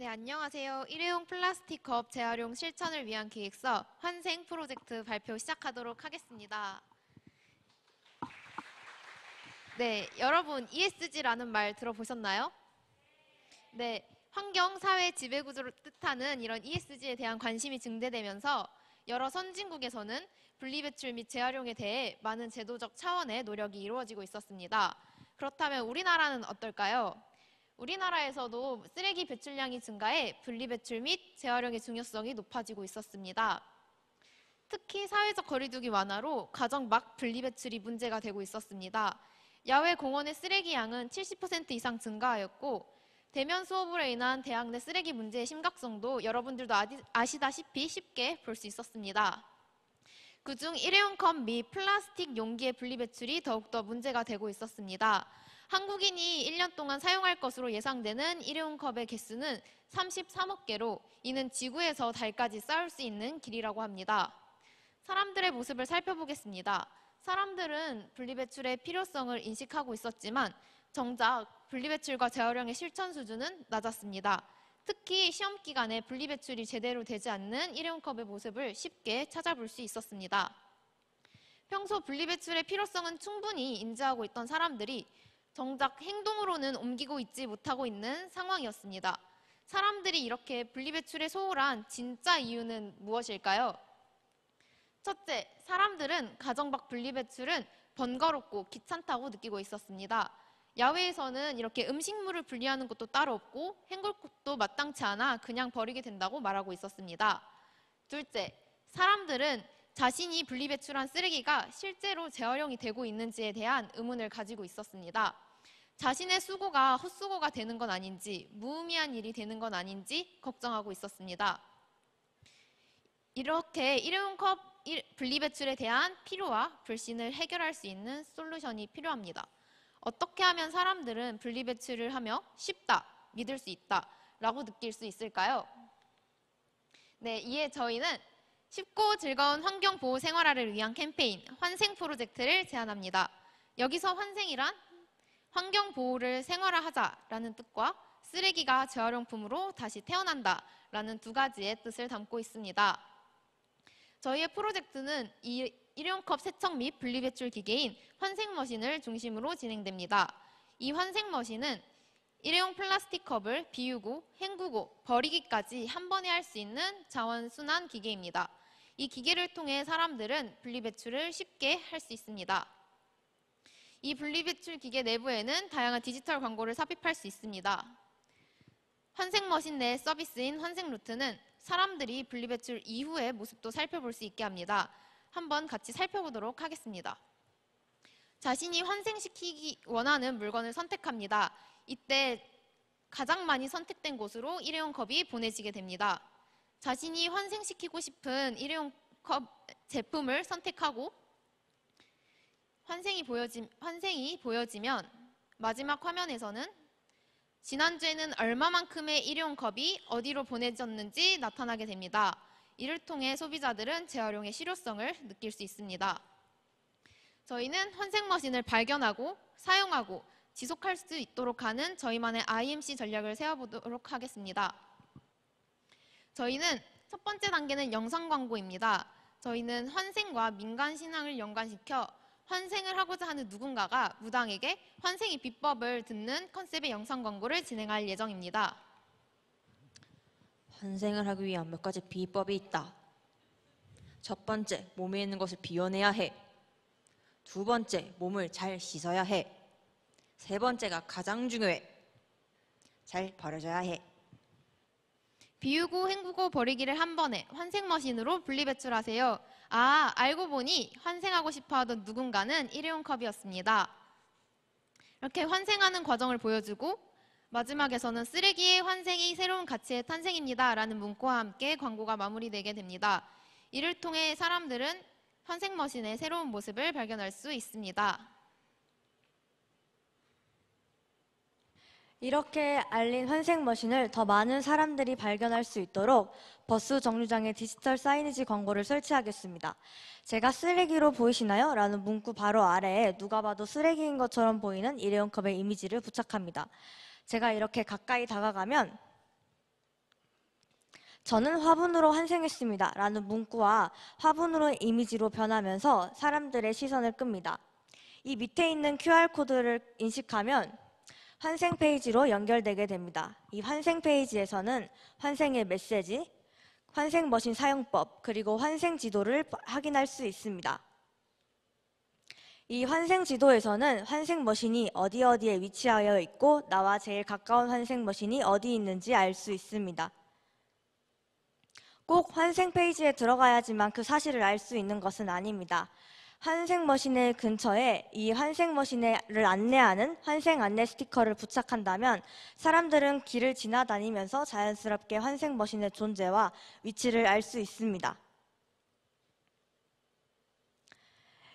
네, 안녕하세요. 일회용 플라스틱 컵 재활용 실천을 위한 기획서 환생 프로젝트 발표 시작하도록 하겠습니다. 네, 여러분 ESG라는 말 들어보셨나요? 네, 환경, 사회, 지배구조를 뜻하는 이런 ESG에 대한 관심이 증대되면서 여러 선진국에서는 분리배출 및 재활용에 대해 많은 제도적 차원의 노력이 이루어지고 있었습니다. 그렇다면 우리나라는 어떨까요? 우리나라에서도 쓰레기 배출량이 증가해 분리배출 및 재활용의 중요성이 높아지고 있었습니다. 특히 사회적 거리두기 완화로 가정 막 분리배출이 문제가 되고 있었습니다. 야외 공원의 쓰레기 양은 70% 이상 증가하였고 대면 수업으로 인한 대학 내 쓰레기 문제의 심각성도 여러분들도 아시다시피 쉽게 볼 수 있었습니다. 그중 일회용 컵 및 플라스틱 용기의 분리배출이 더욱더 문제가 되고 있었습니다. 한국인이 1년 동안 사용할 것으로 예상되는 일회용 컵의 개수는 33억 개로 이는 지구에서 달까지 쌓을 수 있는 길이라고 합니다. 사람들의 모습을 살펴보겠습니다. 사람들은 분리배출의 필요성을 인식하고 있었지만 정작 분리배출과 재활용의 실천 수준은 낮았습니다. 특히 시험 기간에 분리배출이 제대로 되지 않는 일회용 컵의 모습을 쉽게 찾아볼 수 있었습니다. 평소 분리배출의 필요성은 충분히 인지하고 있던 사람들이 정작 행동으로는 옮기고 있지 못하고 있는 상황이었습니다. 사람들이 이렇게 분리배출에 소홀한 진짜 이유는 무엇일까요? 첫째, 사람들은 가정 밖 분리배출은 번거롭고 귀찮다고 느끼고 있었습니다. 야외에서는 이렇게 음식물을 분리하는 것도 따로 없고 헹굴 곳도 마땅치 않아 그냥 버리게 된다고 말하고 있었습니다. 둘째, 사람들은 자신이 분리배출한 쓰레기가 실제로 재활용이 되고 있는지에 대한 의문을 가지고 있었습니다. 자신의 수고가 헛수고가 되는 건 아닌지, 무의미한 일이 되는 건 아닌지 걱정하고 있었습니다. 이렇게 일회용 컵 분리배출에 대한 필요와 불신을 해결할 수 있는 솔루션이 필요합니다. 어떻게 하면 사람들은 분리배출을 하며 쉽다, 믿을 수 있다 라고 느낄 수 있을까요? 네, 이에 저희는 쉽고 즐거운 환경보호 생활화를 위한 캠페인 환생 프로젝트를 제안합니다. 여기서 환생이란 환경보호를 생활화하자라는 뜻과 쓰레기가 재활용품으로 다시 태어난다라는 두 가지의 뜻을 담고 있습니다. 저희의 프로젝트는 일회용컵 세척 및 분리배출 기계인 환생머신을 중심으로 진행됩니다. 이 환생머신은 일회용 플라스틱 컵을 비우고 헹구고 버리기까지 한 번에 할 수 있는 자원순환 기계입니다. 이 기계를 통해 사람들은 분리배출을 쉽게 할 수 있습니다. 이 분리배출 기계 내부에는 다양한 디지털 광고를 삽입할 수 있습니다. 환생머신 내 서비스인 환생루트는 사람들이 분리배출 이후의 모습도 살펴볼 수 있게 합니다. 한번 같이 살펴보도록 하겠습니다. 자신이 환생시키기 원하는 물건을 선택합니다. 이때 가장 많이 선택된 곳으로 일회용 컵이 보내지게 됩니다. 자신이 환생시키고 싶은 일회용 컵 제품을 선택하고 환생이 보여지면 마지막 화면에서는 지난주에는 얼마만큼의 일회용 컵이 어디로 보내졌는지 나타나게 됩니다. 이를 통해 소비자들은 재활용의 실효성을 느낄 수 있습니다. 저희는 환생머신을 발견하고 사용하고 지속할 수 있도록 하는 저희만의 IMC 전략을 세워보도록 하겠습니다. 저희는 첫 번째 단계는 영상 광고입니다. 저희는 환생과 민간 신앙을 연관시켜 환생을 하고자 하는 누군가가 무당에게 환생의 비법을 듣는 컨셉의 영상 광고를 진행할 예정입니다. 환생을 하기 위한 몇 가지 비법이 있다. 첫 번째, 몸에 있는 것을 비워내야 해. 두 번째, 몸을 잘 씻어야 해. 세 번째가 가장 중요해. 잘 버려져야 해. 비우고 헹구고 버리기를 한 번에 환생머신으로 분리배출하세요. 알고 보니 환생하고 싶어하던 누군가는 일회용 컵이었습니다. 이렇게 환생하는 과정을 보여주고 마지막에서는 쓰레기의 환생이 새로운 가치의 탄생입니다 라는 문구와 함께 광고가 마무리되게 됩니다. 이를 통해 사람들은 환생머신의 새로운 모습을 발견할 수 있습니다. 이렇게 알린 환생머신을 더 많은 사람들이 발견할 수 있도록 버스 정류장에 디지털 사이니지 광고를 설치하겠습니다. 제가 쓰레기로 보이시나요? 라는 문구 바로 아래에 누가 봐도 쓰레기인 것처럼 보이는 일회용 컵의 이미지를 부착합니다. 제가 이렇게 가까이 다가가면 저는 화분으로 환생했습니다. 라는 문구와 화분으로 이미지로 변하면서 사람들의 시선을 끕니다. 이 밑에 있는 QR코드를 인식하면 환생 페이지로 연결되게 됩니다. 이 환생 페이지에서는 환생의 메시지, 환생 머신 사용법, 그리고 환생 지도를 확인할 수 있습니다. 이 환생 지도에서는 환생 머신이 어디에 위치하여 있고 나와 제일 가까운 환생 머신이 어디 있는지 알 수 있습니다. 꼭 환생 페이지에 들어가야지만 그 사실을 알 수 있는 것은 아닙니다. 환생 머신의 근처에 이 환생 머신을 안내하는 환생 안내 스티커를 부착한다면 사람들은 길을 지나다니면서 자연스럽게 환생 머신의 존재와 위치를 알 수 있습니다.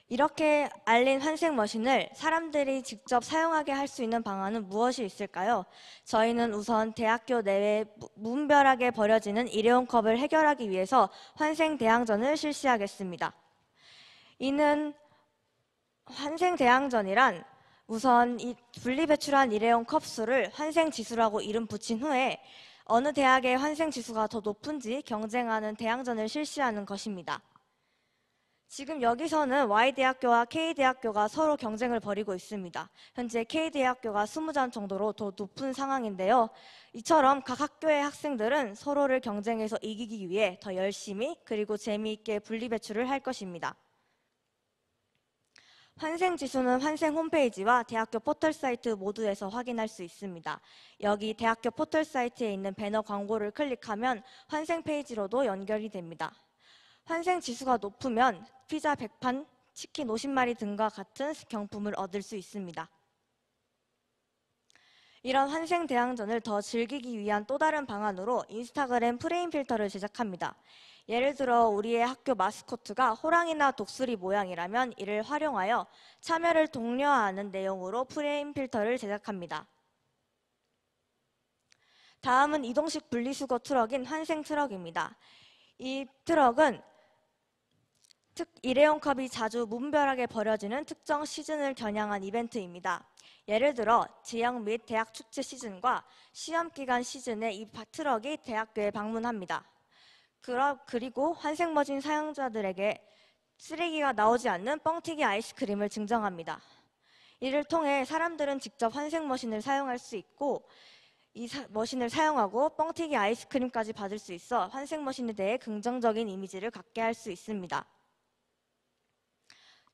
이렇게 알린 환생 머신을 사람들이 직접 사용하게 할 수 있는 방안은 무엇이 있을까요? 저희는 우선 대학교 내외 무분별하게 버려지는 일회용 컵을 해결하기 위해서 환생 대항전을 실시하겠습니다. 이는 환생 대항전이란 우선 이 분리배출한 일회용 컵 수를 환생 지수라고 이름 붙인 후에 어느 대학의 환생 지수가 더 높은지 경쟁하는 대항전을 실시하는 것입니다. 지금 여기서는 Y대학교와 K대학교가 서로 경쟁을 벌이고 있습니다. 현재 K대학교가 20잔 정도로 더 높은 상황인데요. 이처럼 각 학교의 학생들은 서로를 경쟁해서 이기기 위해 더 열심히 그리고 재미있게 분리배출을 할 것입니다. 환생 지수는 환생 홈페이지와 대학교 포털 사이트 모두에서 확인할 수 있습니다. 여기 대학교 포털 사이트에 있는 배너 광고를 클릭하면 환생 페이지로도 연결이 됩니다. 환생 지수가 높으면 피자 100판, 치킨 50마리 등과 같은 경품을 얻을 수 있습니다. 이런 환생 대항전을 더 즐기기 위한 또 다른 방안으로 인스타그램 프레임 필터를 제작합니다. 예를 들어 우리의 학교 마스코트가 호랑이나 독수리 모양이라면 이를 활용하여 참여를 독려하는 내용으로 프레임 필터를 제작합니다. 다음은 이동식 분리수거 트럭인 환생 트럭입니다. 이 트럭은 일회용 컵이 자주 무분별하게 버려지는 특정 시즌을 겨냥한 이벤트입니다. 예를 들어 지역 및 대학 축제 시즌과 시험기간 시즌에 이 트럭이 대학교에 방문합니다. 그리고 환생머신 사용자들에게 쓰레기가 나오지 않는 뻥튀기 아이스크림을 증정합니다. 이를 통해 사람들은 직접 환생머신을 사용할 수 있고 이 머신을 사용하고 뻥튀기 아이스크림까지 받을 수 있어 환생머신에 대해 긍정적인 이미지를 갖게 할 수 있습니다.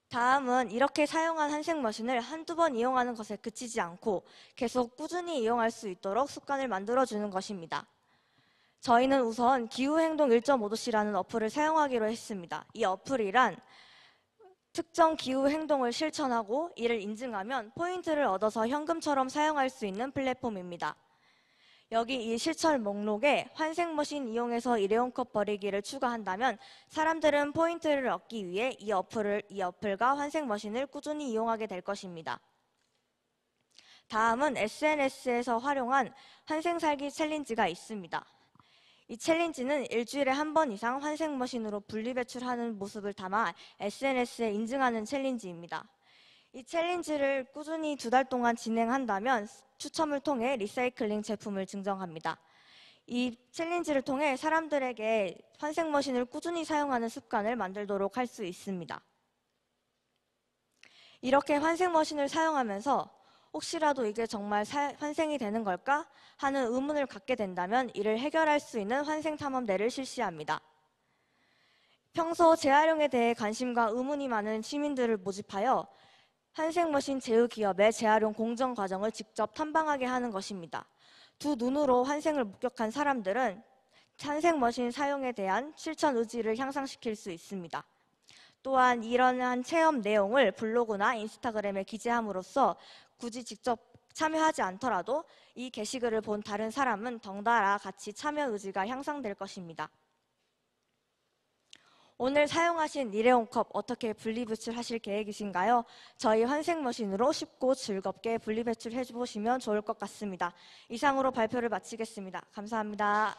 다음은 이렇게 사용한 환생머신을 한두 번 이용하는 것에 그치지 않고 계속 꾸준히 이용할 수 있도록 습관을 만들어주는 것입니다. 저희는 우선 기후행동 1.5도씨라는 어플을 사용하기로 했습니다. 이 어플이란 특정 기후행동을 실천하고 이를 인증하면 포인트를 얻어서 현금처럼 사용할 수 있는 플랫폼입니다. 여기 이 실천 목록에 환생머신 이용해서 일회용 컵 버리기를 추가한다면 사람들은 포인트를 얻기 위해 이 어플과 환생머신을 꾸준히 이용하게 될 것입니다. 다음은 SNS에서 활용한 환생살기 챌린지가 있습니다. 이 챌린지는 일주일에 한 번 이상 환생머신으로 분리배출하는 모습을 담아 SNS에 인증하는 챌린지입니다. 이 챌린지를 꾸준히 2달 동안 진행한다면 추첨을 통해 리사이클링 제품을 증정합니다. 이 챌린지를 통해 사람들에게 환생머신을 꾸준히 사용하는 습관을 만들도록 할 수 있습니다. 이렇게 환생머신을 사용하면서 혹시라도 이게 정말 환생이 되는 걸까 하는 의문을 갖게 된다면 이를 해결할 수 있는 환생탐험대를 실시합니다. 평소 재활용에 대해 관심과 의문이 많은 시민들을 모집하여 환생머신 제휴 기업의 재활용 공정 과정을 직접 탐방하게 하는 것입니다. 두 눈으로 환생을 목격한 사람들은 환생머신 사용에 대한 실천 의지를 향상시킬 수 있습니다. 또한 이러한 체험 내용을 블로그나 인스타그램에 기재함으로써 굳이 직접 참여하지 않더라도 이 게시글을 본 다른 사람은 덩달아 같이 참여 의지가 향상될 것입니다. 오늘 사용하신 일회용 컵 어떻게 분리배출하실 계획이신가요? 저희 환생머신으로 쉽고 즐겁게 분리배출해 보시면 좋을 것 같습니다. 이상으로 발표를 마치겠습니다. 감사합니다.